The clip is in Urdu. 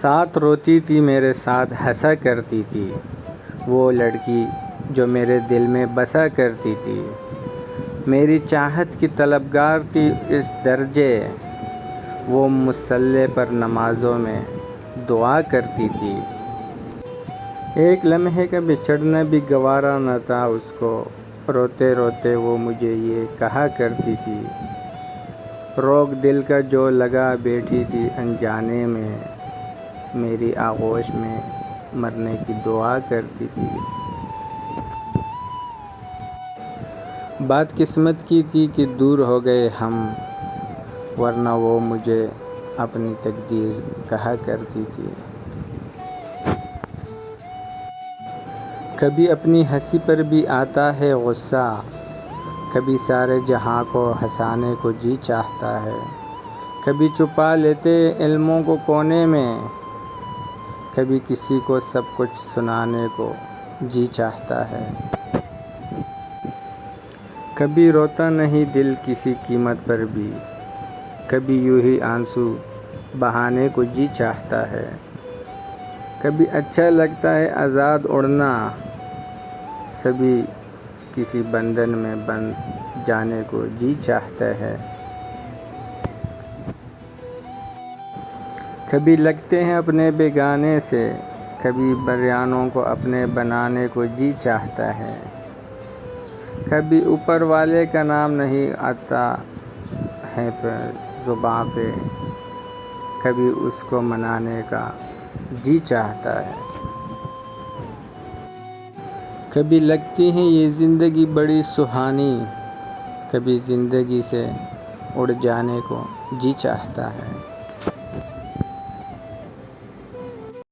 ساتھ روتی تھی میرے ساتھ ہنسا کرتی تھی، وہ لڑکی جو میرے دل میں بسا کرتی تھی، میری چاہت کی طلبگار تھی اس درجے، وہ مصلی پر نمازوں میں دعا کرتی تھی۔ ایک لمحے کا بچھڑنا بھی گوارا نہ تھا اس کو، روتے روتے وہ مجھے یہ کہا کرتی تھی، روگ دل کا جو لگا بیٹھی تھی انجانے میں، میری آغوش میں مرنے کی دعا کرتی تھی۔ بات قسمت کی تھی کہ دور ہو گئے ہم، ورنہ وہ مجھے اپنی تقدیر کہا کرتی تھی۔ کبھی اپنی ہنسی پر بھی آتا ہے غصہ، کبھی سارے جہاں کو ہنسانے کو جی چاہتا ہے، کبھی چھپا لیتے علموں کو کونے میں، کبھی کسی کو سب کچھ سنانے کو جی چاہتا ہے۔ کبھی روتا نہیں دل کسی قیمت پر بھی، کبھی یوں ہی آنسو بہانے کو جی چاہتا ہے، کبھی اچھا لگتا ہے آزاد اڑنا، سبھی کسی بندھن میں بندھ جانے کو جی چاہتا ہے۔ کبھی لگتے ہیں اپنے بیگانے سے، کبھی بیانوں کو اپنے بنانے کو جی چاہتا ہے، کبھی اوپر والے کا نام نہیں آتا ہے زباں پہ، کبھی اس کو منانے کا جی چاہتا ہے۔ کبھی لگتی ہے یہ زندگی بڑی سہانی، کبھی زندگی سے اڑ جانے کو جی چاہتا ہے۔